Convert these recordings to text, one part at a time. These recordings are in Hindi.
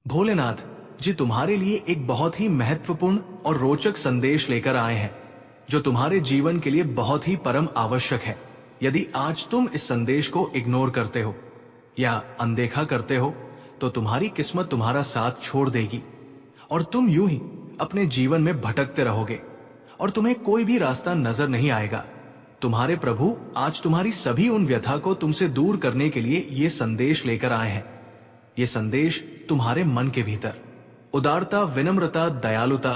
भोलेनाथ जी तुम्हारे लिए एक बहुत ही महत्वपूर्ण और रोचक संदेश लेकर आए हैं, जो तुम्हारे जीवन के लिए बहुत ही परम आवश्यक है। यदि आज तुम इस संदेश को इग्नोर करते हो या अनदेखा करते हो, तो तुम्हारी किस्मत तुम्हारा साथ छोड़ देगी और तुम यूं ही अपने जीवन में भटकते रहोगे और तुम्हें कोई भी रास्ता नजर नहीं आएगा। तुम्हारे प्रभु आज तुम्हारी सभी उन व्यथा को तुमसे दूर करने के लिए ये संदेश लेकर आए हैं। ये संदेश तुम्हारे मन के भीतर उदारता, विनम्रता, दयालुता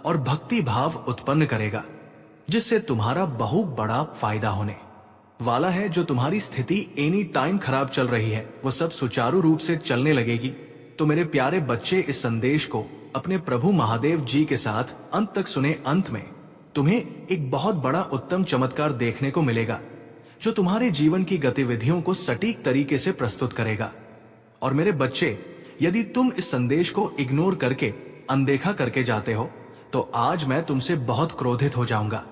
और भक्ति भाव उत्पन्न करेगा, जिससे तुम्हारा बहुत बड़ा फायदा होने वाला है। जो तुम्हारी स्थिति एनी टाइम खराब चल रही है, वो सब सुचारू रूप से चलने लगेगी। तो मेरे प्यारे बच्चे, इस संदेश को अपने प्रभु महादेव जी के साथ अंत तक सुने। अंत में तुम्हें एक बहुत बड़ा उत्तम चमत्कार देखने को मिलेगा, जो तुम्हारे जीवन की गतिविधियों को सटीक तरीके से प्रस्तुत करेगा। और मेरे बच्चे, यदि तुम इस संदेश को इग्नोर करके अनदेखा करके जाते हो, तो आज मैं तुमसे बहुत क्रोधित हो जाऊंगा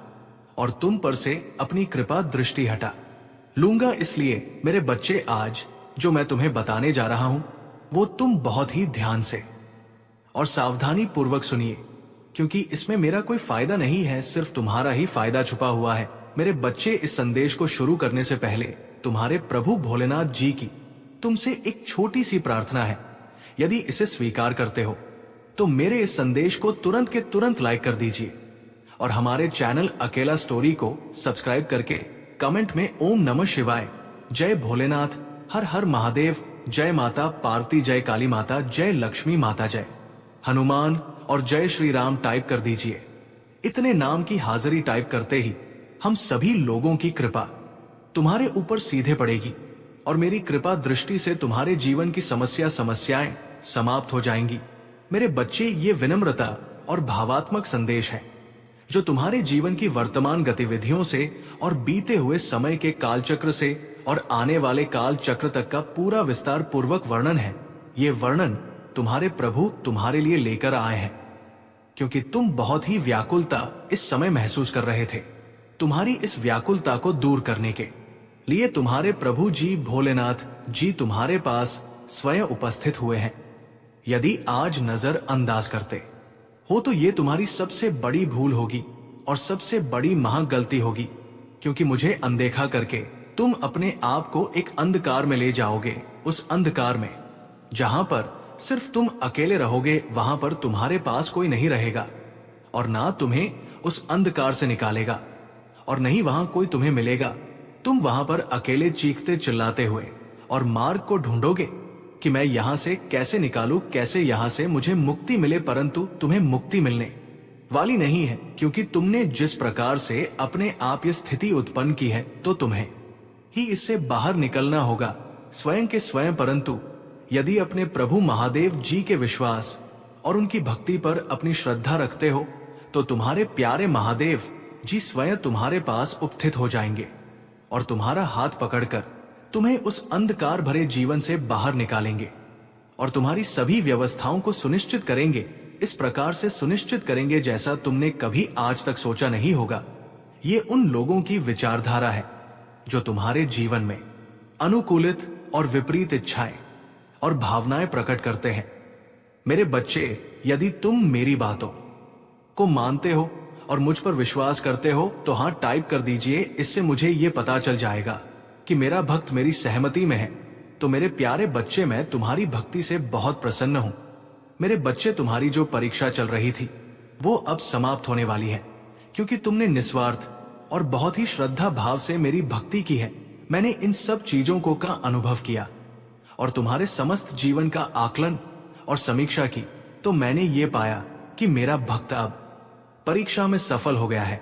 और तुम पर से अपनी कृपा दृष्टि हटा लूंगा। इसलिए मेरे बच्चे, आज जो मैं तुम्हें बताने जा रहा हूं, वो तुम बहुत ही ध्यान से और सावधानी पूर्वक सुनिए, क्योंकि इसमें मेरा कोई फायदा नहीं है, सिर्फ तुम्हारा ही फायदा छुपा हुआ है। मेरे बच्चे, इस संदेश को शुरू करने से पहले तुम्हारे प्रभु भोलेनाथ जी की तुमसे एक छोटी सी प्रार्थना है। यदि इसे स्वीकार करते हो तो मेरे इस संदेश को तुरंत के तुरंत लाइक कर दीजिए और हमारे चैनल अकेला स्टोरी को सब्सक्राइब करके कमेंट में ओम नमः शिवाय, जय भोलेनाथ, हर हर महादेव, जय माता पार्वती, जय काली माता, जय लक्ष्मी माता, जय हनुमान और जय श्री राम टाइप कर दीजिए। इतने नाम की हाजिरी टाइप करते ही हम सभी लोगों की कृपा तुम्हारे ऊपर सीधे पड़ेगी और मेरी कृपा दृष्टि से तुम्हारे जीवन की समस्याएं समाप्त हो जाएंगी। मेरे बच्चे, ये विनम्रता और भावात्मक संदेश है, जो तुम्हारे जीवन की वर्तमान गतिविधियों से और बीते हुए समय के कालचक्र से और आने वाले काल चक्र तक का पूरा विस्तार पूर्वक वर्णन है। ये वर्णन तुम्हारे प्रभु तुम्हारे लिए लेकर आए हैं, क्योंकि तुम बहुत ही व्याकुलता इस समय महसूस कर रहे थे। तुम्हारी इस व्याकुलता को दूर करने के लिए तुम्हारे प्रभु जी भोलेनाथ जी तुम्हारे पास स्वयं उपस्थित हुए हैं। यदि आज नजर अंदाज करते हो तो ये तुम्हारी सबसे बड़ी भूल होगी और सबसे बड़ी महागलती होगी, क्योंकि मुझे अनदेखा करके तुम अपने आप को एक अंधकार में ले जाओगे। उस अंधकार में जहां पर सिर्फ तुम अकेले रहोगे, वहां पर तुम्हारे पास कोई नहीं रहेगा और ना तुम्हें उस अंधकार से निकालेगा और नहीं वहां कोई तुम्हें मिलेगा। तुम वहां पर अकेले चीखते चिल्लाते हुए और मार्ग को ढूंढोगे कि मैं यहां से कैसे निकालूं, कैसे यहां से मुझे मुक्ति मिले, परंतु तुम्हें मुक्ति मिलने वाली नहीं है, क्योंकि तुमने जिस प्रकार से अपने आप ये स्थिति उत्पन्न की है, तो तुम्हें ही इससे बाहर निकलना होगा स्वयं के स्वयं। परंतु यदि अपने प्रभु महादेव जी के विश्वास और उनकी भक्ति पर अपनी श्रद्धा रखते हो, तो तुम्हारे प्यारे महादेव जी स्वयं तुम्हारे पास उपस्थित हो जाएंगे और तुम्हारा हाथ पकड़कर तुम्हें उस अंधकार भरे जीवन से बाहर निकालेंगे और तुम्हारी सभी व्यवस्थाओं को सुनिश्चित करेंगे। इस प्रकार से सुनिश्चित करेंगे जैसा तुमने कभी आज तक सोचा नहीं होगा। ये उन लोगों की विचारधारा है जो तुम्हारे जीवन में अनुकूलित और विपरीत इच्छाएं और भावनाएं प्रकट करते हैं। मेरे बच्चे, यदि तुम मेरी बातों को मानते हो और मुझ पर विश्वास करते हो, तो हाँ टाइप कर दीजिए। इससे मुझे ये पता चल जाएगा कि मेरा भक्त मेरी सहमति में है। तो मेरे प्यारे बच्चे, मैं तुम्हारी भक्ति से बहुत प्रसन्न हूं। मेरे बच्चे, तुम्हारी जो परीक्षा चल रही थी वो अब समाप्त होने वाली है, क्योंकि तुमने निस्वार्थ और बहुत ही श्रद्धा भाव से मेरी भक्ति की है। मैंने इन सब चीजों को का अनुभव किया और तुम्हारे समस्त जीवन का आकलन और समीक्षा की, तो मैंने ये पाया कि मेरा भक्त अब परीक्षा में सफल हो गया है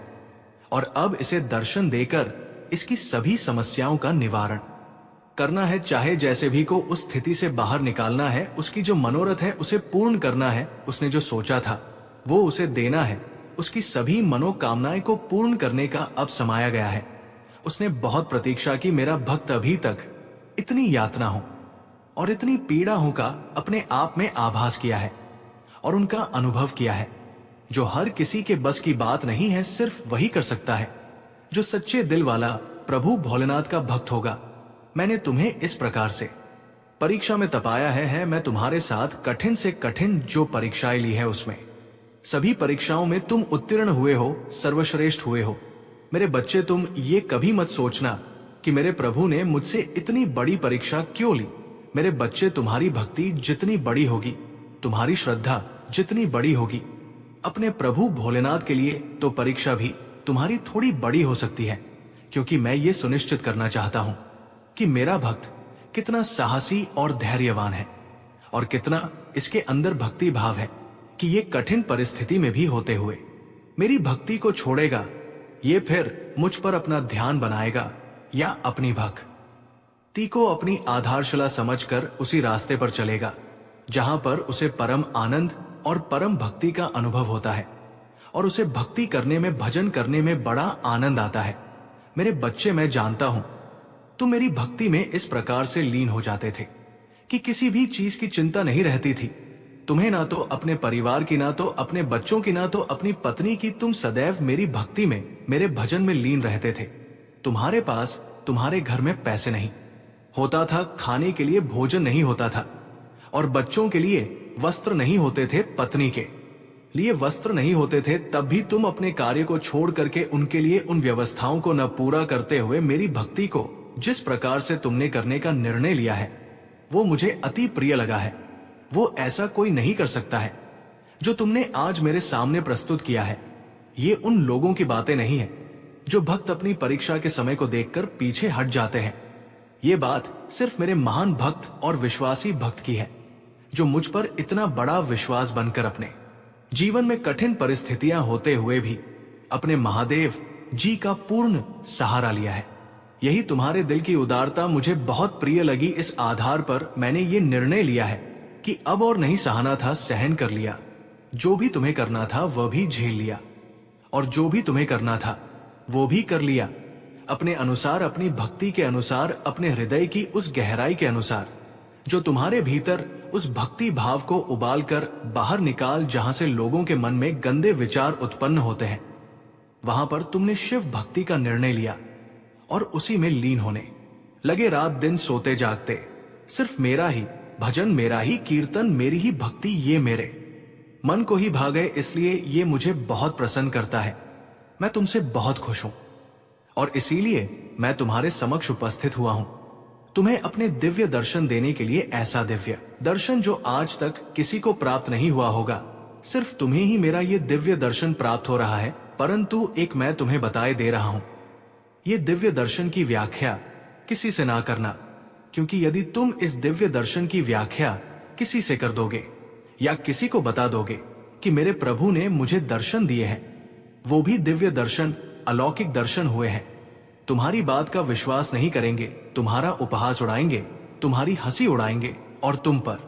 और अब इसे दर्शन देकर इसकी सभी समस्याओं का निवारण करना है। चाहे जैसे भी को उस स्थिति से बाहर निकालना है, उसकी जो मनोरथ है उसे पूर्ण करना है। उसने जो सोचा था वो उसे देना है। उसकी सभी मनोकामनाएं को पूर्ण करने का अब समाया गया है। उसने बहुत प्रतीक्षा की, मेरा भक्त अभी तक इतनी यातना हो और इतनी पीड़ा हो का अपने आप में आभास किया है और उनका अनुभव किया है, जो हर किसी के बस की बात नहीं है। सिर्फ वही कर सकता है जो सच्चे दिल वाला प्रभु भोलेनाथ का भक्त होगा। मैंने तुम्हें इस प्रकार से परीक्षा में तपाया है मैं तुम्हारे साथ कठिन से कठिन जो परीक्षाएं ली है उसमें। सभी परीक्षाओं में तुम उत्तीर्ण हुए हो, सर्वश्रेष्ठ हुए हो। मेरे बच्चे, तुम ये कभी मत सोचना कि मेरे प्रभु ने मुझसे इतनी बड़ी परीक्षा क्यों ली। मेरे बच्चे, तुम्हारी भक्ति जितनी बड़ी होगी, तुम्हारी श्रद्धा जितनी बड़ी होगी अपने प्रभु भोलेनाथ के लिए, तो परीक्षा भी तुम्हारी थोड़ी बड़ी हो सकती है। क्योंकि मैं ये सुनिश्चित करना चाहता हूं कि मेरा भक्त कितना साहसी और धैर्यवान है, और कितना इसके अंदर भक्ति भाव है कि ये कठिन परिस्थिति में भी होते हुए मेरी भक्ति को छोड़ेगा, ये फिर मुझ पर अपना ध्यान बनाएगा या अपनी भक्ति को अपनी आधारशिला समझकर उसी रास्ते पर चलेगा जहां पर उसे परम आनंद और परम भक्ति का अनुभव होता है, और उसे भक्ति करने में, भजन करने में बड़ा आनंद आता है। मेरे बच्चे, मैं जानता हूं तुम मेरी भक्ति में इस प्रकार से लीन हो जाते थे कि किसी भी चीज की चिंता नहीं रहती थी। तुम्हें ना तो अपने परिवार की, ना तो अपने बच्चों की, ना तो अपनी पत्नी की। तुम सदैव मेरी भक्ति में, मेरे भजन में लीन रहते थे। तुम्हारे पास, तुम्हारे घर में पैसे नहीं होता था, खाने के लिए भोजन नहीं होता था, और बच्चों के लिए वस्त्र नहीं होते थे, पत्नी के लिए वस्त्र नहीं होते थे। तब भी तुम अपने कार्य को छोड़ करके उनके लिए उन व्यवस्थाओं को न पूरा करते हुए मेरी भक्ति को जिस प्रकार से तुमने करने का निर्णय लिया है, वो मुझे अति प्रिय लगा है। वो ऐसा कोई नहीं कर सकता है जो तुमने आज मेरे सामने प्रस्तुत किया है। ये उन लोगों की बातें नहीं है जो भक्त अपनी परीक्षा के समय को देखकर पीछे हट जाते हैं। ये बात सिर्फ मेरे महान भक्त और विश्वासी भक्त की है, जो मुझ पर इतना बड़ा विश्वास बनकर अपने जीवन में कठिन परिस्थितियां होते हुए भी अपने महादेव जी का पूर्ण सहारा लिया है। यही तुम्हारे दिल की उदारता मुझे बहुत प्रिय लगी। इस आधार पर मैंने ये निर्णय लिया है कि अब और नहीं सहना था, सहन कर लिया। जो भी तुम्हें करना था वह भी झेल लिया, और जो भी तुम्हें करना था वो भी कर लिया, अपने अनुसार, अपनी भक्ति के अनुसार, अपने हृदय की उस गहराई के अनुसार जो तुम्हारे भीतर उस भक्ति भाव को उबाल कर बाहर निकाल, जहां से लोगों के मन में गंदे विचार उत्पन्न होते हैं। वहां पर तुमने शिव भक्ति का निर्णय लिया और उसी में लीन होने लगे। रात दिन सोते जागते सिर्फ मेरा ही भजन, मेरा ही कीर्तन, मेरी ही भक्ति, ये मेरे मन को ही भा गए। इसलिए ये मुझे बहुत प्रसन्न करता है। मैं तुमसे बहुत खुश हूं, और इसीलिए मैं तुम्हारे समक्ष उपस्थित हुआ हूं, तुम्हें अपने दिव्य दर्शन देने के लिए। ऐसा दिव्य दर्शन जो आज तक किसी को प्राप्त नहीं हुआ होगा। सिर्फ तुम्हें ही मेरा ये दिव्य दर्शन प्राप्त हो रहा है, परंतु एक मैं तुम्हें बताए दे रहा हूं। ये दिव्य दर्शन की व्याख्या किसी से ना करना, क्योंकि यदि तुम इस दिव्य दर्शन की व्याख्या किसी से कर दोगे या किसी को बता दोगे कि मेरे प्रभु ने मुझे दर्शन दिए हैं, वो भी दिव्य दर्शन, अलौकिक दर्शन हुए हैं, तुम्हारी बात का विश्वास नहीं करेंगे, तुम्हारा उपहास उड़ाएंगे, तुम्हारी हंसी उड़ाएंगे, और तुम पर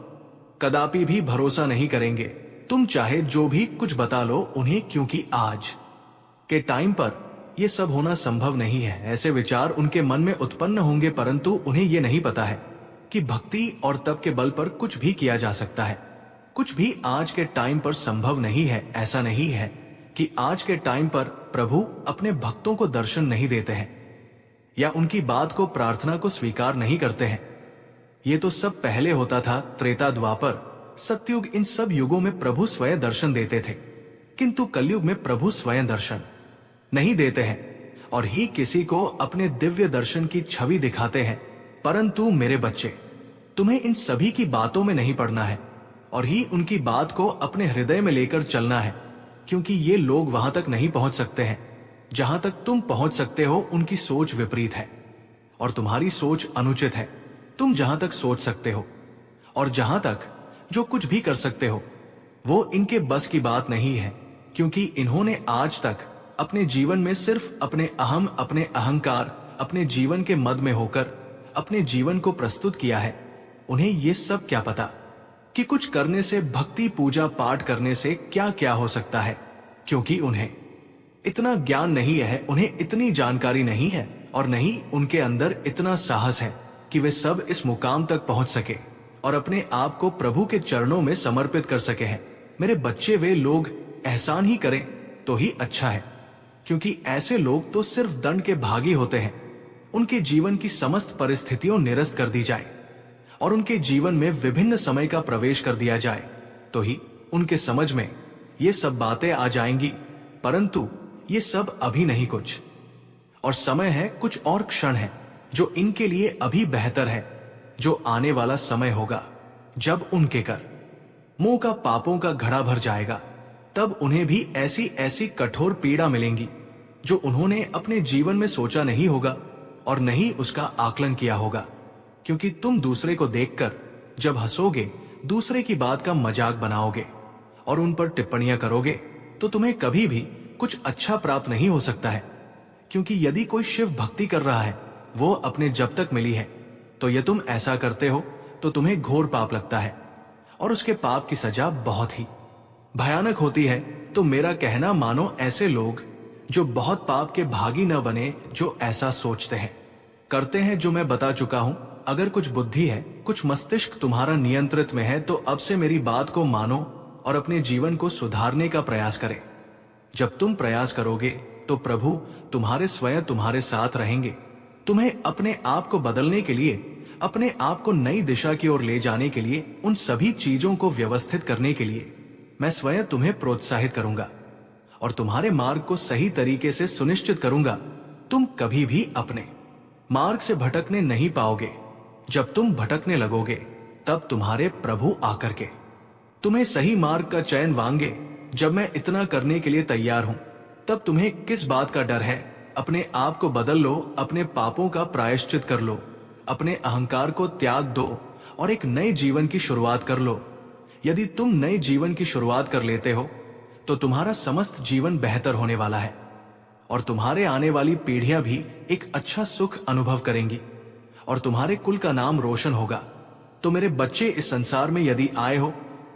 कदापि भी भरोसा नहीं करेंगे। तुम चाहे जो भी कुछ बता लो उन्हें, क्योंकि आज के टाइम पर यह सब होना संभव नहीं है। ऐसे विचार उनके मन में उत्पन्न होंगे, परंतु उन्हें यह नहीं पता है कि भक्ति और तप के बल पर कुछ भी किया जा सकता है। कुछ भी आज के टाइम पर संभव नहीं है। ऐसा नहीं है कि आज के टाइम पर प्रभु अपने भक्तों को दर्शन नहीं देते हैं या उनकी बात को, प्रार्थना को स्वीकार नहीं करते हैं। ये तो सब पहले होता था, त्रेता, द्वापर, सतयुग, इन सब युगों में प्रभु स्वयं दर्शन देते थे, किंतु कलयुग में प्रभु स्वयं दर्शन नहीं देते हैं और ही किसी को अपने दिव्य दर्शन की छवि दिखाते हैं। परंतु मेरे बच्चे, तुम्हें इन सभी की बातों में नहीं पड़ना है और ही उनकी बात को अपने हृदय में लेकर चलना है, क्योंकि ये लोग वहां तक नहीं पहुंच सकते हैं जहां तक तुम पहुंच सकते हो। उनकी सोच विपरीत है और तुम्हारी सोच अनुचित है। तुम जहां तक सोच सकते हो और जहां तक जो कुछ भी कर सकते हो, वो इनके बस की बात नहीं है, क्योंकि इन्होंने आज तक अपने जीवन में सिर्फ अपने अहम, अपने अहंकार, अपने जीवन के मद में होकर अपने जीवन को प्रस्तुत किया है। उन्हें ये सब क्या पता कि कुछ करने से, भक्ति पूजा पाठ करने से क्या क्या हो सकता है, क्योंकि उन्हें इतना ज्ञान नहीं है, उन्हें इतनी जानकारी नहीं है और नहीं उनके अंदर इतना साहस है कि वे सब इस मुकाम तक पहुंच सके और अपने आप को प्रभु के चरणों में समर्पित कर सके हैं। मेरे बच्चे, वे लोग एहसान ही करें तो ही अच्छा है, क्योंकि ऐसे लोग तो सिर्फ दंड के भागी होते हैं। उनके जीवन की समस्त परिस्थितियों निरस्त कर दी जाए और उनके जीवन में विभिन्न समय का प्रवेश कर दिया जाए, तो ही उनके समझ में ये सब बातें आ जाएंगी। परंतु ये सब अभी नहीं कुछ और समय है, कुछ और क्षण है जो इनके लिए अभी बेहतर है। जो आने वाला समय होगा जब उनके कर मुंह का पापों का घड़ा भर जाएगा, तब उन्हें भी ऐसी ऐसी कठोर पीड़ा मिलेंगी जो उन्होंने अपने जीवन में सोचा नहीं होगा और नहीं उसका आकलन किया होगा। क्योंकि तुम दूसरे को देखकर जब हंसोगे, दूसरे की बात का मजाक बनाओगे और उन पर टिप्पणियां करोगे, तो तुम्हें कभी भी कुछ अच्छा प्राप्त नहीं हो सकता है। क्योंकि यदि कोई शिव भक्ति कर रहा है, वो अपने जब तक मिली है, तो यह तुम ऐसा करते हो तो तुम्हें घोर पाप लगता है और उसके पाप की सजा बहुत ही भयानक होती है। तो मेरा कहना मानो ऐसे लोग जो बहुत पाप के भागी न बने, जो ऐसा सोचते हैं, करते हैं जो मैं बता चुका हूं। अगर कुछ बुद्धि है, कुछ मस्तिष्क तुम्हारा नियंत्रित में है, तो अब से मेरी बात को मानो और अपने जीवन को सुधारने का प्रयास करें। जब तुम प्रयास करोगे तो प्रभु तुम्हारे स्वयं तुम्हारे साथ रहेंगे। तुम्हें अपने आप को बदलने के लिए, अपने आप को नई दिशा की ओर ले जाने के लिए, उन सभी चीजों को व्यवस्थित करने के लिए मैं स्वयं तुम्हें प्रोत्साहित करूंगा और तुम्हारे मार्ग को सही तरीके से सुनिश्चित करूंगा। तुम कभी भी अपने मार्ग से भटकने नहीं पाओगे। जब तुम भटकने लगोगे, तब तुम्हारे प्रभु आकर के तुम्हें सही मार्ग का चयन वांगे। जब मैं इतना करने के लिए तैयार हूं, तब तुम्हें किस बात का डर है? अपने आप को बदल लो, अपने पापों का प्रायश्चित कर लो, अपने अहंकार को त्याग दो और एक नए जीवन की शुरुआत कर लो। यदि तुम नए जीवन की शुरुआत कर लेते हो, तो तुम्हारा समस्त जीवन बेहतर होने वाला है और तुम्हारे आने वाली पीढ़ियां भी एक अच्छा सुख अनुभव करेंगी और तुम्हारे कुल का नाम रोशन होगा। तो मेरे बच्चे, इस संसार में यदि आए हो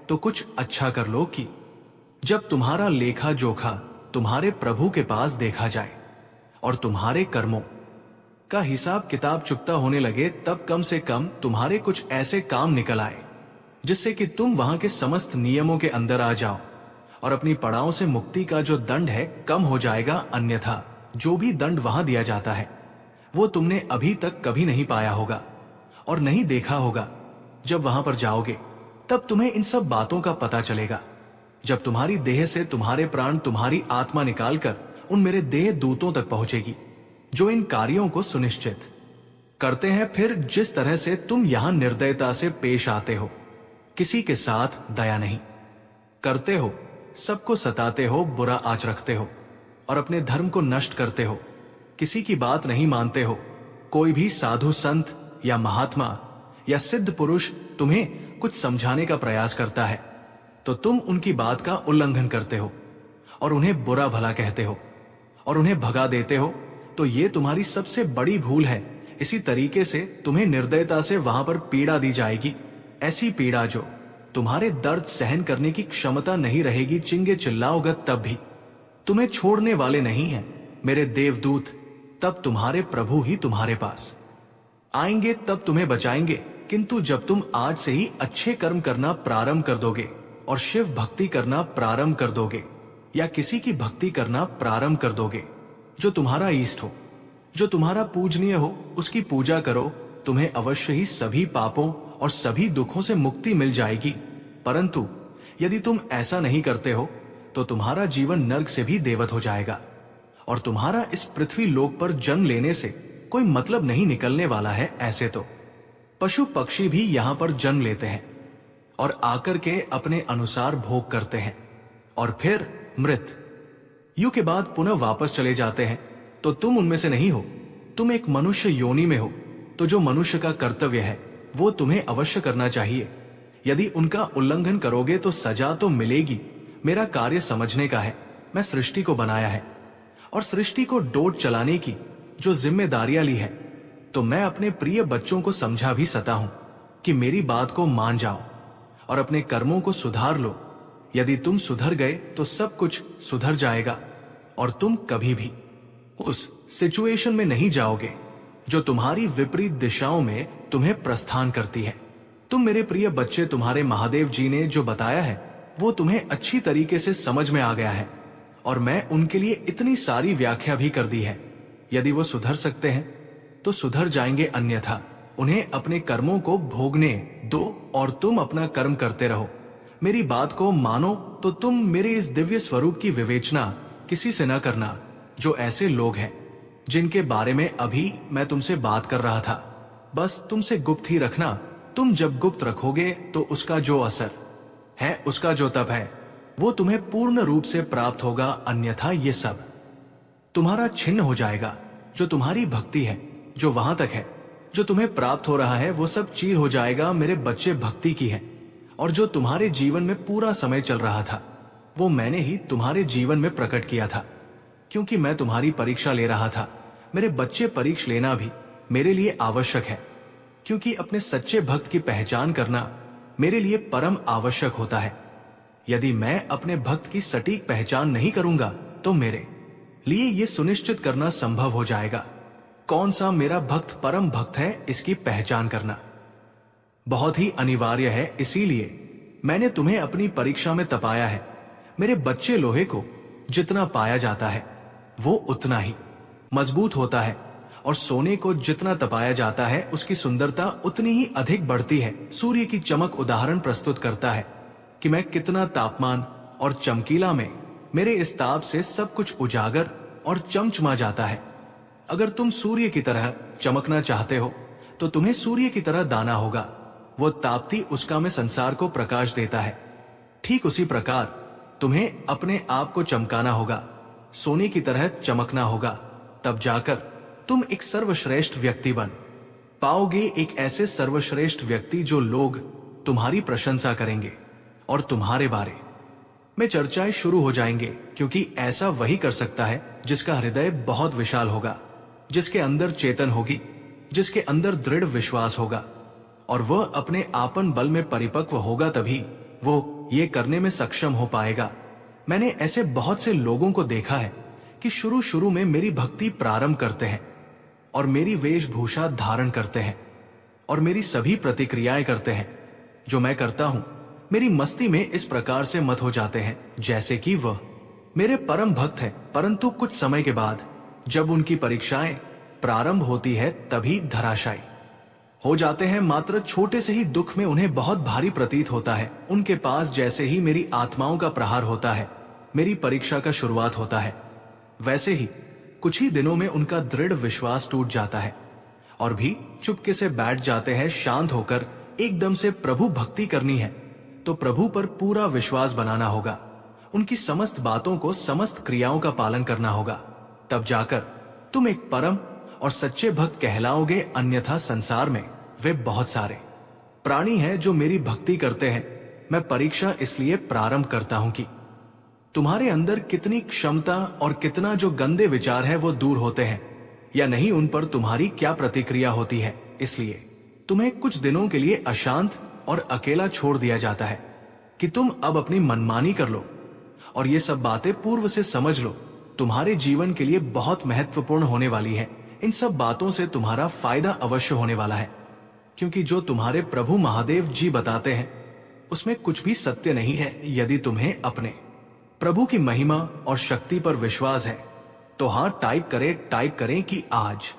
तो कुछ अच्छा कर लो कि जब तुम्हारा लेखा जोखा तुम्हारे प्रभु के पास देखा जाए और तुम्हारे कर्मों का हिसाब किताब चुकता होने लगे, तब कम से कम तुम्हारे कुछ ऐसे काम निकल आए जिससे कि तुम वहां के समस्त नियमों के अंदर आ जाओ और अपनी पड़ाव से मुक्ति का जो दंड है कम हो जाएगा। अन्यथा जो भी दंड वहां दिया जाता है, वो तुमने अभी तक कभी नहीं पाया होगा और नहीं देखा होगा। जब वहां पर जाओगे, तब तुम्हें इन सब बातों का पता चलेगा। जब तुम्हारी देह से तुम्हारे प्राण, तुम्हारी आत्मा निकालकर उन मेरे देह दूतों तक पहुंचेगी जो इन कार्यों को सुनिश्चित करते हैं। फिर जिस तरह से तुम यहां निर्दयता से पेश आते हो, किसी के साथ दया नहीं करते हो, सबको सताते हो, बुरा आच रखते हो और अपने धर्म को नष्ट करते हो, किसी की बात नहीं मानते हो, कोई भी साधु संत या महात्मा या सिद्ध पुरुष तुम्हें कुछ समझाने का प्रयास करता है, तो तुम उनकी बात का उल्लंघन करते हो और उन्हें बुरा भला कहते हो और उन्हें भगा देते हो, तो ये तुम्हारी सबसे बड़ी भूल है। इसी तरीके से तुम्हें निर्दयता से वहां पर पीड़ा दी जाएगी, ऐसी पीड़ा जो तुम्हारे दर्द सहन करने की क्षमता नहीं रहेगी। चिंगे चिल्लाओगे तब भी तुम्हें छोड़ने वाले नहीं हैं मेरे देवदूत। तब तुम्हारे प्रभु ही तुम्हारे पास आएंगे, तब तुम्हें बचाएंगे। किंतु जब तुम आज से ही अच्छे कर्म करना प्रारंभ कर दोगे और शिव भक्ति करना प्रारंभ कर दोगे या किसी की भक्ति करना प्रारंभ कर दोगे जो तुम्हारा इष्ट हो, जो तुम्हारा पूजनीय हो, उसकी पूजा करो, तुम्हें अवश्य ही सभी पापों और सभी दुखों से मुक्ति मिल जाएगी। परंतु यदि तुम ऐसा नहीं करते हो, तो तुम्हारा जीवन नर्क से भी देवत हो जाएगा और तुम्हारा इस पृथ्वी लोक पर जन्म लेने से कोई मतलब नहीं निकलने वाला है। ऐसे तो पशु पक्षी भी यहाँ पर जन्म लेते हैं और आकर के अपने अनुसार भोग करते हैं और फिर मृत्यु के बाद पुनः वापस चले जाते हैं। तो तुम उनमें से नहीं हो, तुम एक मनुष्य योनि में हो। तो जो मनुष्य का कर्तव्य है वो तुम्हें अवश्य करना चाहिए। यदि उनका उल्लंघन करोगे तो सजा तो मिलेगी। मेरा कार्य समझने का है, मैं सृष्टि को बनाया है और सृष्टि को डोट चलाने की जो जिम्मेदारियां ली है, तो मैं अपने प्रिय बच्चों को समझा भी सता हूं कि मेरी बात को मान जाओ और अपने कर्मों को सुधार लो। यदि तुम सुधर गए तो सब कुछ सुधर जाएगा और तुम कभी भी उस सिचुएशन में नहीं जाओगे जो तुम्हारी विपरीत दिशाओं में तुम्हें प्रस्थान करती है। तुम मेरे प्रिय बच्चे, तुम्हारे महादेव जी ने जो बताया है वो तुम्हें अच्छी तरीके से समझ में आ गया है और मैं उनके लिए इतनी सारी व्याख्या भी कर दी है। यदि वो सुधर सकते हैं तो सुधर जाएंगे, अन्यथा उन्हें अपने कर्मों को भोगने दो और तुम अपना कर्म करते रहो। मेरी बात को मानो तो तुम मेरे इस दिव्य स्वरूप की विवेचना किसी से न करना, जो ऐसे लोग हैं जिनके बारे में अभी मैं तुमसे बात कर रहा था। बस तुमसे गुप्त ही रखना। तुम जब गुप्त रखोगे तो उसका जो असर है, उसका जो तप है, वो तुम्हें पूर्ण रूप से प्राप्त होगा, अन्यथा ये सब तुम्हारा छिन्न हो जाएगा। जो तुम्हारी भक्ति है, जो वहां तक है, जो तुम्हें प्राप्त हो रहा है, वो सब चीर हो जाएगा। मेरे बच्चे भक्ति की है, और जो तुम्हारे जीवन में पूरा समय चल रहा था, वो मैंने ही तुम्हारे जीवन में प्रकट किया था, क्योंकि मैं तुम्हारी परीक्षा ले रहा था। मेरे बच्चे, परीक्षा लेना भी मेरे लिए आवश्यक है, क्योंकि अपने सच्चे भक्त की पहचान करना मेरे लिए परम आवश्यक होता है। यदि मैं अपने भक्त की सटीक पहचान नहीं करूंगा तो मेरे लिए यह सुनिश्चित करना संभव हो जाएगा कौन सा मेरा भक्त परम भक्त है, इसकी पहचान करना बहुत ही अनिवार्य है। इसीलिए मैंने तुम्हें अपनी परीक्षा में तपाया है। मेरे बच्चे, लोहे को जितना पाया जाता है वो उतना ही मजबूत होता है, और सोने को जितना तपाया जाता है उसकी सुंदरता उतनी ही अधिक बढ़ती है। सूर्य की चमक उदाहरण प्रस्तुत करता है कि मैं कितना तापमान और चमकीला में मेरे इस ताप से सब कुछ उजागर और चमचमा जाता है। अगर तुम सूर्य की तरह चमकना चाहते हो तो तुम्हें सूर्य की तरह दाना होगा। वो ताप्ती उसका में संसार को प्रकाश देता है। ठीक उसी प्रकार तुम्हें अपने आप को चमकाना होगा, सोने की तरह चमकना होगा। तब जाकर तुम एक सर्वश्रेष्ठ व्यक्ति बन पाओगे, एक ऐसे सर्वश्रेष्ठ व्यक्ति जो लोग तुम्हारी प्रशंसा करेंगे और तुम्हारे बारे में चर्चाएं शुरू हो जाएंगे, क्योंकि ऐसा वही कर सकता है जिसका हृदय बहुत विशाल होगा, जिसके अंदर चेतन होगी, जिसके अंदर दृढ़ विश्वास होगा, और वह अपने आपन बल में परिपक्व होगा। तभी वो ये करने में सक्षम हो पाएगा। मैंने ऐसे बहुत से लोगों को देखा है कि शुरू शुरू में मेरी भक्ति प्रारंभ करते हैं और मेरी वेशभूषा धारण करते हैं और मेरी सभी प्रतिक्रियाएं करते हैं जो मैं करता हूं, मेरी मस्ती में इस प्रकार से मत हो जाते हैं जैसे कि वह मेरे परम भक्त है। परंतु कुछ समय के बाद जब उनकी परीक्षाएं प्रारंभ होती है तभी धराशायी हो जाते हैं। मात्र छोटे से ही दुख में उन्हें बहुत भारी प्रतीत होता है। उनके पास जैसे ही मेरी आत्माओं का प्रहार होता है, मेरी परीक्षा का शुरुआत होता है, वैसे ही कुछ ही दिनों में उनका दृढ़ विश्वास टूट जाता है और भी चुपके से बैठ जाते हैं। शांत होकर एकदम से प्रभु भक्ति करनी है तो प्रभु पर पूरा विश्वास बनाना होगा, उनकी समस्त बातों को, समस्त क्रियाओं का पालन करना होगा। तब जाकर तुम एक परम और सच्चे भक्त कहलाओगे, अन्यथा संसार में वे बहुत सारे प्राणी हैं जो मेरी भक्ति करते हैं। मैं परीक्षा इसलिए प्रारंभ करता हूं कि तुम्हारे अंदर कितनी क्षमता और कितना जो गंदे विचार है वो दूर होते हैं या नहीं, उन पर तुम्हारी क्या प्रतिक्रिया होती है। इसलिए तुम्हें कुछ दिनों के लिए अशांत और अकेला छोड़ दिया जाता है कि तुम अब अपनी मनमानी कर लो और ये सब बातें पूर्व से समझ लो, तुम्हारे जीवन के लिए बहुत महत्वपूर्ण होने वाली है। इन सब बातों से तुम्हारा फायदा अवश्य होने वाला है, क्योंकि जो तुम्हारे प्रभु महादेव जी बताते हैं उसमें कुछ भी सत्य नहीं है। यदि तुम्हें अपने प्रभु की महिमा और शक्ति पर विश्वास है तो हाँ टाइप करें कि आज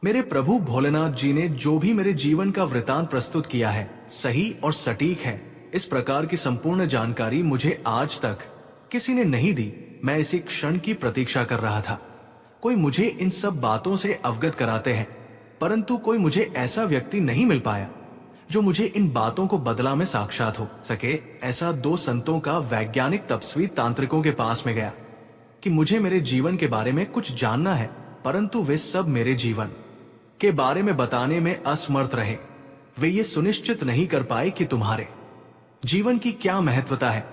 मेरे प्रभु भोलेनाथ जी ने जो भी मेरे जीवन का वृतांत प्रस्तुत किया है सही और सटीक है। इस प्रकार की संपूर्ण जानकारी मुझे आज तक किसी ने नहीं दी। मैं इसी क्षण की प्रतीक्षा कर रहा था। कोई मुझे इन सब बातों से अवगत कराते हैं, परंतु कोई मुझे ऐसा व्यक्ति नहीं मिल पाया जो मुझे इन बातों को बदला में साक्षात हो सके। ऐसा दो संतों का वैज्ञानिक तपस्वी तांत्रिकों के पास में गया कि मुझे मेरे जीवन के बारे में कुछ जानना है, परंतु वे सब मेरे जीवन के बारे में बताने में असमर्थ रहे। वे ये सुनिश्चित नहीं कर पाए कि तुम्हारे जीवन की क्या महत्वता है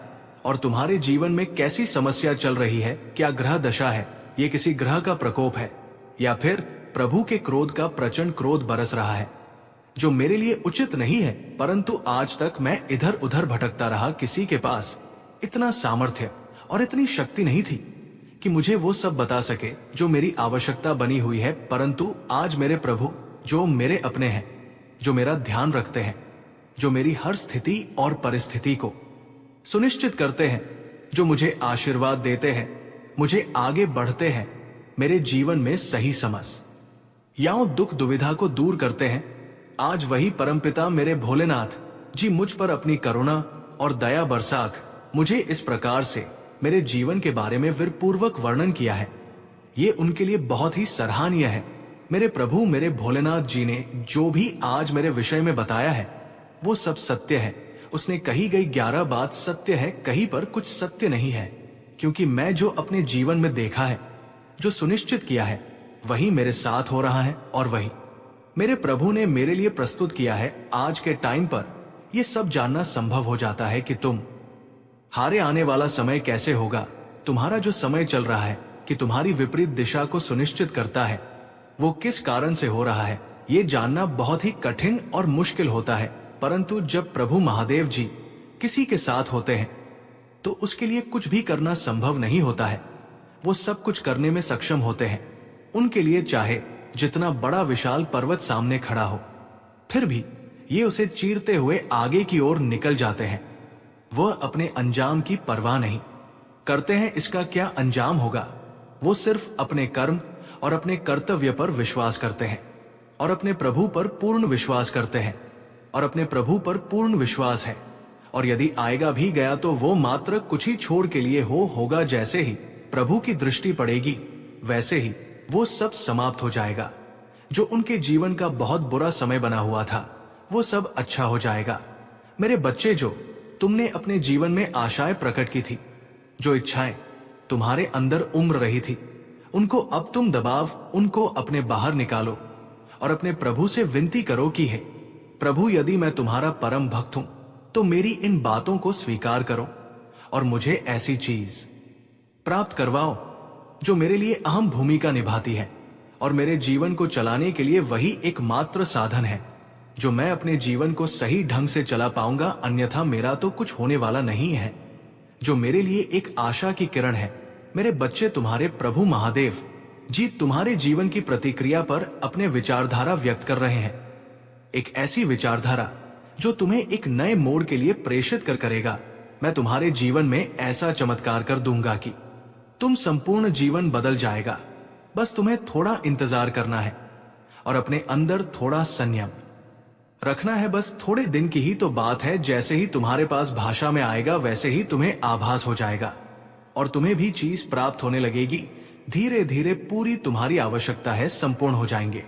और तुम्हारे जीवन में कैसी समस्या चल रही है। क्या ग्रह दशा है, ये किसी ग्रह का प्रकोप है, या फिर प्रभु के क्रोध का प्रचंड क्रोध बरस रहा है जो मेरे लिए उचित नहीं है। परंतु आज तक मैं इधर उधर भटकता रहा। किसी के पास इतना सामर्थ्य और इतनी शक्ति नहीं थी कि मुझे वो सब बता सके जो मेरी आवश्यकता बनी हुई है। परंतु आज मेरे प्रभु जो मेरे अपने हैं, जो मेरा ध्यान रखते हैं, जो मेरी हर स्थिति और परिस्थिति को सुनिश्चित करते हैं, जो मुझे आशीर्वाद देते हैं, मुझे आगे बढ़ते हैं, मेरे जीवन में सही समझ या दुख दुविधा को दूर करते हैं, आज वही परमपिता मेरे भोलेनाथ जी मुझ पर अपनी करुणा और दया बरसाक मुझे इस प्रकार से मेरे जीवन के बारे में विरपूर्वक वर्णन किया है। ये उनके लिए बहुत ही सराहनीय है। मेरे प्रभु मेरे भोलेनाथ जी ने जो भी आज मेरे विषय में बताया है वो सब सत्य है। उसने कही गई 11 बात सत्य है, कहीं पर कुछ सत्य नहीं है, क्योंकि मैं जो अपने जीवन में देखा है, जो सुनिश्चित किया है, वही मेरे साथ हो रहा है और वही मेरे प्रभु ने मेरे लिए प्रस्तुत किया है। आज के टाइम पर यह सब जानना संभव हो जाता है कि तुम हारे आने वाला समय कैसे होगा। तुम्हारा जो समय चल रहा है कि तुम्हारी विपरीत दिशा को सुनिश्चित करता है, वो किस कारण से हो रहा है, ये जानना बहुत ही कठिन और मुश्किल होता है। परंतु जब प्रभु महादेव जी किसी के साथ होते हैं तो उसके लिए कुछ भी करना संभव नहीं होता है। वो सब कुछ करने में सक्षम होते हैं। उनके लिए चाहे जितना बड़ा विशाल पर्वत सामने खड़ा हो, फिर भी ये उसे चीरते हुए आगे की ओर निकल जाते हैं। वह अपने अंजाम की परवाह नहीं करते हैं। इसका क्या अंजाम होगा, वो सिर्फ अपने कर्म और अपने कर्तव्य पर विश्वास करते हैं और अपने प्रभु पर पूर्ण विश्वास करते हैं और अपने प्रभु पर पूर्ण विश्वास है। और यदि आएगा भी गया तो वो मात्र कुछ ही छोड़ के लिए होगा। जैसे ही प्रभु की दृष्टि पड़ेगी वैसे ही वो सब समाप्त हो जाएगा। जो उनके जीवन का बहुत बुरा समय बना हुआ था वो सब अच्छा हो जाएगा। मेरे बच्चे, जो तुमने अपने जीवन में आशाएं प्रकट की थी, जो इच्छाएं तुम्हारे अंदर उम्र रही थी, उनको अब तुम दबाव उनको अपने बाहर निकालो और अपने प्रभु से विनती करो कि हे प्रभु, यदि मैं तुम्हारा परम भक्त हूं तो मेरी इन बातों को स्वीकार करो और मुझे ऐसी चीज प्राप्त करवाओ जो मेरे लिए अहम भूमिका निभाती है और मेरे जीवन को चलाने के लिए वही एकमात्र साधन है जो मैं अपने जीवन को सही ढंग से चला पाऊंगा। अन्यथा मेरा तो कुछ होने वाला नहीं है। जो मेरे लिए एक आशा की किरण है। मेरे बच्चे, तुम्हारे प्रभु महादेव जी तुम्हारे जीवन की प्रतिक्रिया पर अपने विचारधारा व्यक्त कर रहे हैं। एक ऐसी विचारधारा जो तुम्हें एक नए मोड़ के लिए प्रेषित करेगा। मैं तुम्हारे जीवन में ऐसा चमत्कार कर दूंगा कि तुम संपूर्ण जीवन बदल जाएगा। बस तुम्हें थोड़ा इंतजार करना है और अपने अंदर थोड़ा संयम रखना है। बस थोड़े दिन की ही तो बात है। जैसे ही तुम्हारे पास भाषा में आएगा वैसे ही तुम्हें आभास हो जाएगा और तुम्हें भी चीज प्राप्त होने लगेगी। धीरे धीरे पूरी तुम्हारी आवश्यकता है संपूर्ण हो जाएंगे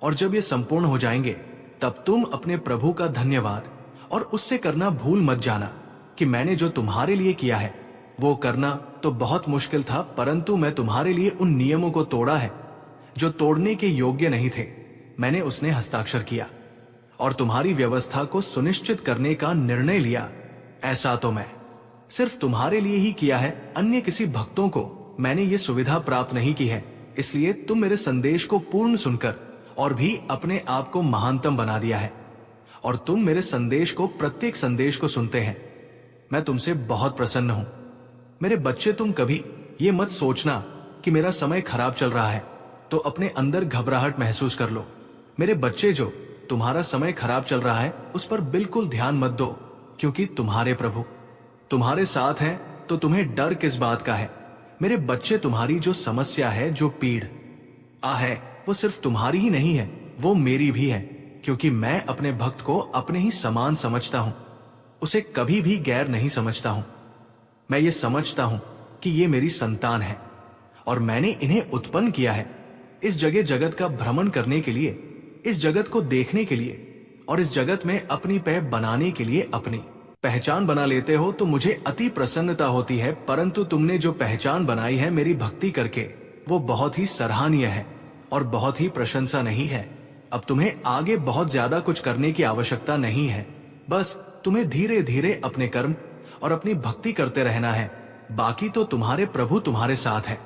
और जब ये संपूर्ण हो जाएंगे तब तुम अपने प्रभु का धन्यवाद और उससे करना भूल मत जाना कि मैंने जो तुम्हारे लिए किया है वो करना तो बहुत मुश्किल था, परंतु मैं तुम्हारे लिए उन नियमों को तोड़ा है जो तोड़ने के योग्य नहीं थे। मैंने उसने हस्ताक्षर किया और तुम्हारी व्यवस्था को सुनिश्चित करने का निर्णय लिया। ऐसा तो मैं सिर्फ तुम्हारे लिए ही किया है, अन्य किसी भक्तों को मैंने ये सुविधा प्राप्त नहीं की है। इसलिए तुम मेरे संदेश को पूर्ण सुनकर और भी अपने आप को महानतम बना दिया है और तुम मेरे संदेश को, प्रत्येक संदेश को सुनते हैं। मैं तुमसे बहुत प्रसन्न हूं। मेरे बच्चे, तुम कभी ये मत सोचना कि मेरा समय खराब चल रहा है तो अपने अंदर घबराहट महसूस कर लो। मेरे बच्चे, जो तुम्हारा समय खराब चल रहा है उस पर बिल्कुल ध्यान मत दो, क्योंकि तुम्हारे प्रभु तुम्हारे साथ हैं तो तुम्हें डर किस बात का है। मेरे बच्चे, तुम्हारी जो समस्या है, जो पीड़ है, वो सिर्फ तुम्हारी ही नहीं है, वो मेरी भी है, क्योंकि मैं अपने भक्त को अपने ही समान समझता हूं, उसे कभी भी गैर नहीं समझता हूं। मैं ये समझता हूं कि ये मेरी संतान है और मैंने इन्हें उत्पन्न किया है इस जगत का भ्रमण करने के लिए, इस जगत को देखने के लिए और इस जगत में अपनी पहचान बनाने के लिए। अपनी पहचान बना लेते हो तो मुझे अति प्रसन्नता होती है, परंतु तुमने जो पहचान बनाई है मेरी भक्ति करके, वो बहुत ही सराहनीय है और बहुत ही प्रशंसा नहीं है। अब तुम्हें आगे बहुत ज्यादा कुछ करने की आवश्यकता नहीं है। बस तुम्हें धीरे धीरे अपने कर्म और अपनी भक्ति करते रहना है। बाकी तो तुम्हारे प्रभु तुम्हारे साथ है।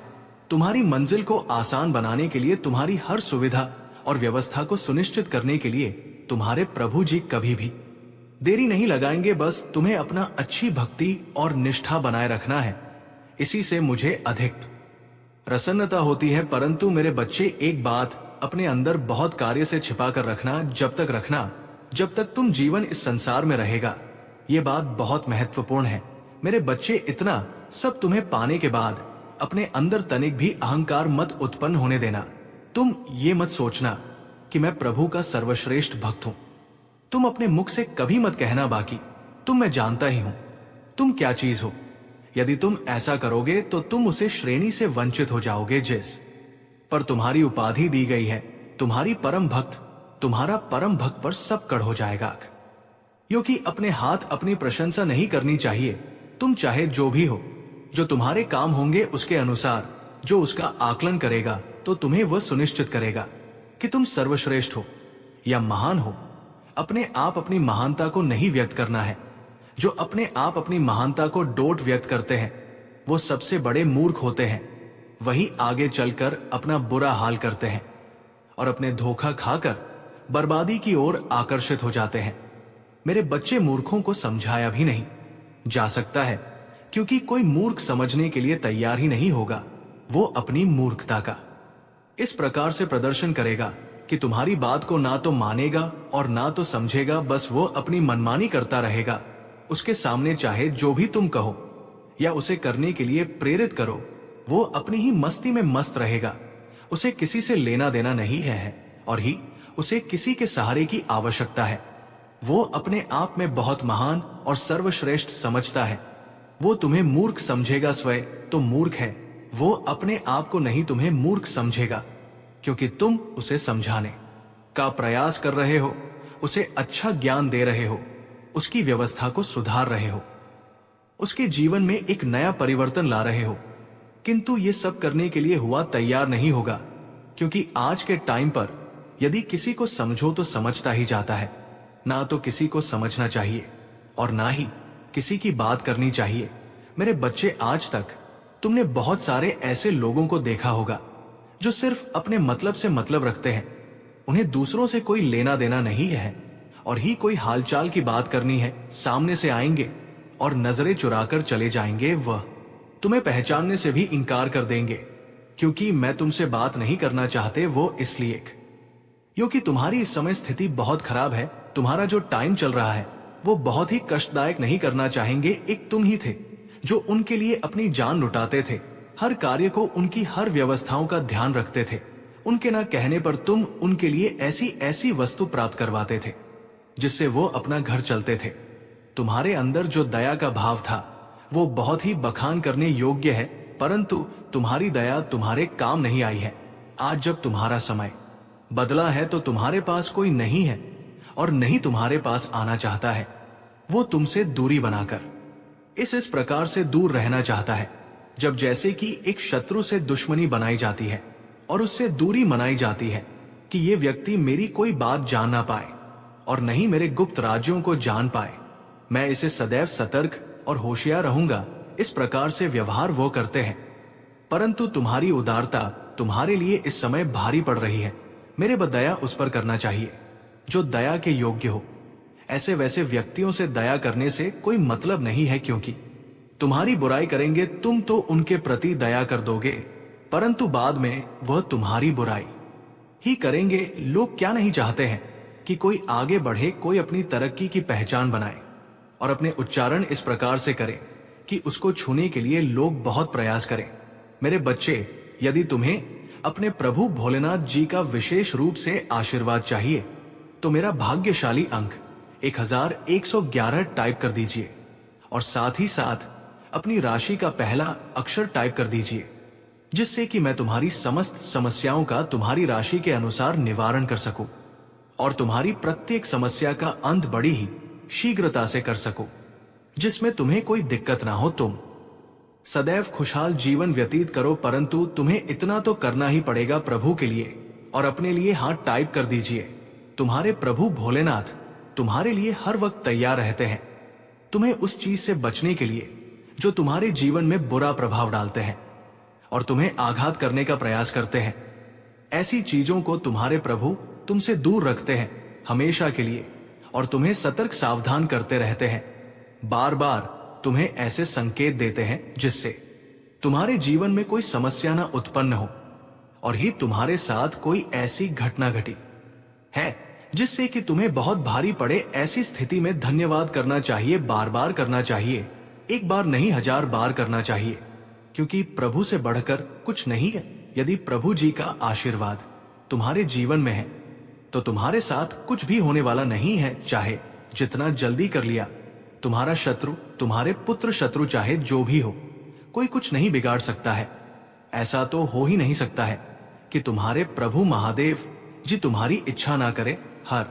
तुम्हारी मंजिल को आसान बनाने के लिए, तुम्हारी हर सुविधा और व्यवस्था को सुनिश्चित करने के लिए तुम्हारे प्रभु जी कभी भी देरी नहीं लगाएंगे। बस तुम्हें अपना अच्छी भक्ति और निष्ठा बनाए रखना है। इसी से मुझे अधिक प्रसन्नता होती है। परंतु मेरे बच्चे, एक बात अपने अंदर बहुत कार्य से छिपा कर रखना, जब तक तुम जीवन इस संसार में रहेगा। ये बात बहुत महत्वपूर्ण है। मेरे बच्चे, इतना सब तुम्हें पाने के बाद अपने अंदर तनिक भी अहंकार मत उत्पन्न होने देना। तुम ये मत सोचना कि मैं प्रभु का सर्वश्रेष्ठ भक्त हूं। तुम अपने मुख से कभी मत कहना बाकी तुम मैं जानता ही हूं तुम क्या चीज हो। यदि तुम ऐसा करोगे तो तुम उसे श्रेणी से वंचित हो जाओगे जिस पर तुम्हारी उपाधि दी गई है। तुम्हारा परम भक्त पर सब कड़ हो जाएगा। क्योंकि अपने हाथ अपनी प्रशंसा नहीं करनी चाहिए। तुम चाहे जो भी हो, जो तुम्हारे काम होंगे उसके अनुसार जो उसका आकलन करेगा तो तुम्हें वह सुनिश्चित करेगा कि तुम सर्वश्रेष्ठ हो या महान हो। अपने आप अपनी महानता को नहीं व्यक्त करना है। जो अपने आप अपनी महानता को डोट व्यक्त करते हैं वो सबसे बड़े मूर्ख होते हैं। वही आगे चलकर अपना बुरा हाल करते हैं और अपने धोखा खाकर बर्बादी की ओर आकर्षित हो जाते हैं। मेरे बच्चे, मूर्खों को समझाया भी नहीं जा सकता है, क्योंकि कोई मूर्ख समझने के लिए तैयार ही नहीं होगा। वो अपनी मूर्खता का इस प्रकार से प्रदर्शन करेगा कि तुम्हारी बात को ना तो मानेगा और ना तो समझेगा। बस वो अपनी मनमानी करता रहेगा। उसके सामने चाहे जो भी तुम कहो या उसे करने के लिए प्रेरित करो, वो अपनी ही मस्ती में मस्त रहेगा। उसे किसी से लेना देना नहीं है और ही उसे किसी के सहारे की आवश्यकता है। वो अपने आप में बहुत महान और सर्वश्रेष्ठ समझता है। वो तुम्हें मूर्ख समझेगा, स्वयं तो मूर्ख है। वो अपने आप को नहीं तुम्हें मूर्ख समझेगा, क्योंकि तुम उसे समझाने का प्रयास कर रहे हो, उसे अच्छा ज्ञान दे रहे हो, उसकी व्यवस्था को सुधार रहे हो, उसके जीवन में एक नया परिवर्तन ला रहे हो। किंतु ये सब करने के लिए हुआ तैयार नहीं होगा, क्योंकि आज के टाइम पर यदि किसी को समझो तो समझता ही जाता है। ना तो किसी को समझना चाहिए और ना ही किसी की बात करनी चाहिए। मेरे बच्चे, आज तक तुमने बहुत सारे ऐसे लोगों को देखा होगा जो सिर्फ अपने मतलब से मतलब रखते हैं। उन्हें दूसरों से कोई लेना देना नहीं है और ही कोई हालचाल की बात करनी है, सामने से आएंगे और नजरें चुराकर चले जाएंगे। वह तुम्हें पहचानने से भी इनकार कर देंगे, क्योंकि मैं तुमसे बात नहीं करना चाहते। वो इसलिए क्योंकि तुम्हारी इस समय स्थिति बहुत खराब है। तुम्हारा जो टाइम चल रहा है वो बहुत ही कष्टदायक नहीं करना चाहेंगे। एक तुम ही थे जो उनके लिए अपनी जान लुटाते थे, हर कार्य को, उनकी हर व्यवस्थाओं का ध्यान रखते थे। उनके ना कहने पर तुम उनके लिए ऐसी ऐसी वस्तु प्राप्त करवाते थे जिससे वो अपना घर चलते थे। तुम्हारे अंदर जो दया का भाव था वो बहुत ही बखान करने योग्य है, परंतु तुम्हारी दया तुम्हारे काम नहीं आई है। आज जब तुम्हारा समय बदला है तो तुम्हारे पास कोई नहीं है और नहीं तुम्हारे पास आना चाहता है। वो तुमसे दूरी बनाकर इस प्रकार से दूर रहना चाहता है, जब जैसे कि एक शत्रु से दुश्मनी बनाई जाती है और उससे दूरी मनाई जाती है कि ये व्यक्ति मेरी कोई बात जान ना पाए और नहीं मेरे गुप्त राज्यों को जान पाए। मैं इसे सदैव सतर्क और होशियार रहूंगा। इस प्रकार से व्यवहार वो करते हैं, परंतु तुम्हारी उदारता तुम्हारे लिए इस समय भारी पड़ रही है। मेरे दया उस पर करना चाहिए जो दया के योग्य हो। ऐसे वैसे व्यक्तियों से दया करने से कोई मतलब नहीं है, क्योंकि तुम्हारी बुराई करेंगे तुम तो उनके प्रति दया कर दोगे, परंतु बाद में वह तुम्हारी बुराई ही करेंगे। लोग क्या नहीं चाहते हैं कि कोई आगे बढ़े, कोई अपनी तरक्की की पहचान बनाए और अपने उच्चारण इस प्रकार से करे कि उसको छूने के लिए लोग बहुत प्रयास करें। मेरे बच्चे, यदि तुम्हें अपने प्रभु भोलेनाथ जी का विशेष रूप से आशीर्वाद चाहिए तो मेरा भाग्यशाली अंक 1111 टाइप कर दीजिए और साथ ही साथ अपनी राशि का पहला अक्षर टाइप कर दीजिए, जिससे कि मैं तुम्हारी समस्त समस्याओं का तुम्हारी राशि के अनुसार निवारण कर सकूं और तुम्हारी प्रत्येक समस्या का अंत बड़ी ही शीघ्रता से कर सकूं, जिसमें तुम्हें कोई दिक्कत ना हो। तुम सदैव खुशहाल जीवन व्यतीत करो, परंतु तुम्हें इतना तो करना ही पड़ेगा प्रभु के लिए और अपने लिए। हाथ टाइप कर दीजिए। तुम्हारे प्रभु भोलेनाथ तुम्हारे लिए हर वक्त तैयार रहते हैं, तुम्हें उस चीज से बचने के लिए जो तुम्हारे जीवन में बुरा प्रभाव डालते हैं और तुम्हें आघात करने का प्रयास करते हैं। ऐसी चीजों को तुम्हारे प्रभु तुमसे दूर रखते हैं हमेशा के लिए और तुम्हें सतर्क सावधान करते रहते हैं। बार बार तुम्हें ऐसे संकेत देते हैं जिससे तुम्हारे जीवन में कोई समस्या न उत्पन्न हो और ही तुम्हारे साथ कोई ऐसी घटना घटी है जिससे कि तुम्हें बहुत भारी पड़े। ऐसी स्थिति में धन्यवाद करना चाहिए, बार बार करना चाहिए, एक बार नहीं 1000 बार करना चाहिए, क्योंकि प्रभु से बढ़कर कुछ नहीं है। यदि प्रभु जी का आशीर्वाद तुम्हारे जीवन में है तो तुम्हारे साथ कुछ भी होने वाला नहीं है, चाहे जितना जल्दी कर लिया। तुम्हारा शत्रु, तुम्हारे पुत्र शत्रु, चाहे जो भी हो, कोई कुछ नहीं बिगाड़ सकता है। ऐसा तो हो ही नहीं सकता है कि तुम्हारे प्रभु महादेव जी तुम्हारी इच्छा ना करे हर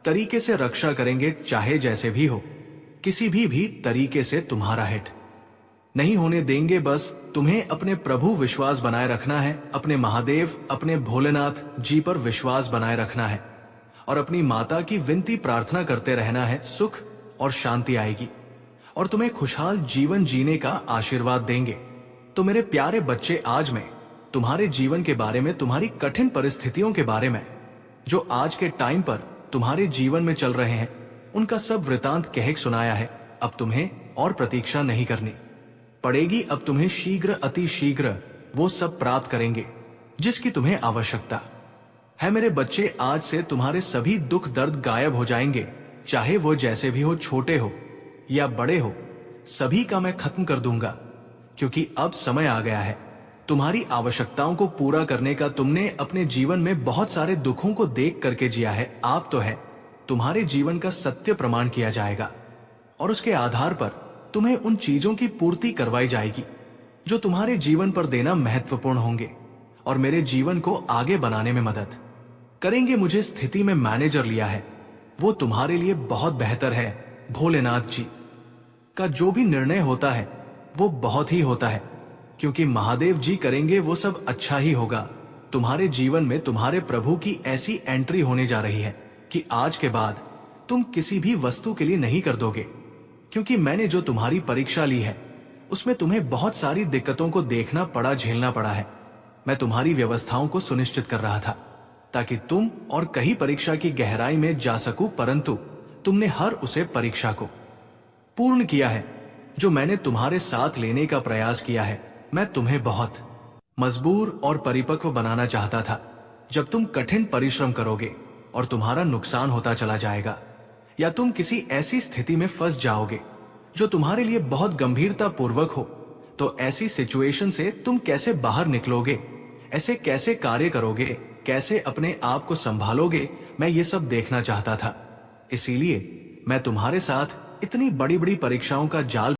तरीके से रक्षा करेंगे, चाहे जैसे भी हो, किसी भी तरीके से तुम्हारा हित नहीं होने देंगे। बस तुम्हें अपने प्रभु विश्वास बनाए रखना है, अपने महादेव, अपने भोलेनाथ जी पर विश्वास बनाए रखना है और अपनी माता की विनती प्रार्थना करते रहना है। सुख और शांति आएगी और तुम्हें खुशहाल जीवन जीने का आशीर्वाद देंगे। तो मेरे प्यारे बच्चे, आज मैं तुम्हारे जीवन के बारे में, तुम्हारी कठिन परिस्थितियों के बारे में, जो आज के टाइम पर तुम्हारे जीवन में चल रहे हैं, उनका सब वृतांत कह सुनाया है। अब तुम्हें और प्रतीक्षा नहीं करनी पड़ेगी। अब तुम्हें शीघ्र, अति शीघ्र वो सब प्राप्त करेंगे जिसकी तुम्हें आवश्यकता है। मेरे बच्चे, आज से तुम्हारे सभी दुख दर्द गायब हो जाएंगे, चाहे वो जैसे भी हो, छोटे हो या बड़े हो, सभी का मैं खत्म कर दूंगा, क्योंकि अब समय आ गया है तुम्हारी आवश्यकताओं को पूरा करने का। तुमने अपने जीवन में बहुत सारे दुखों को देख करके जिया है। आप तो है, तुम्हारे जीवन का सत्य प्रमाण किया जाएगा और उसके आधार पर तुम्हें उन चीजों की पूर्ति करवाई जाएगी जो तुम्हारे जीवन पर देना महत्वपूर्ण होंगे और मेरे जीवन को आगे बनाने में मदद करेंगे। मुझे स्थिति में मैनेजर लिया है, वो तुम्हारे लिए बहुत बेहतर है। भोलेनाथ जी का जो भी निर्णय होता है वो बहुत ही होता है, क्योंकि महादेव जी करेंगे वो सब अच्छा ही होगा। तुम्हारे जीवन में तुम्हारे प्रभु की ऐसी एंट्री होने जा रही है कि आज के बाद तुम किसी भी वस्तु के लिए नहीं कर दोगे, क्योंकि मैंने जो तुम्हारी परीक्षा ली है उसमें तुम्हें बहुत सारी दिक्कतों को देखना पड़ा, झेलना पड़ा है। मैं तुम्हारी व्यवस्थाओं को सुनिश्चित कर रहा था ताकि तुम और कहीं परीक्षा की गहराई में जा सकूं, परंतु तुमने हर उसे परीक्षा को पूर्ण किया है जो मैंने तुम्हारे साथ लेने का प्रयास किया है। मैं तुम्हें बहुत मजबूर और परिपक्व बनाना चाहता था। जब तुम कठिन परिश्रम करोगे और तुम्हारा नुकसान होता चला जाएगा, या तुम किसी ऐसी स्थिति में फंस जाओगे जो तुम्हारे लिए बहुत गंभीरता पूर्वक हो, तो ऐसी सिचुएशन से तुम कैसे बाहर निकलोगे, ऐसे कैसे कार्य करोगे, कैसे अपने आप को संभालोगे, मैं ये सब देखना चाहता था। इसीलिए मैं तुम्हारे साथ इतनी बड़ी बड़ी परीक्षाओं का जाल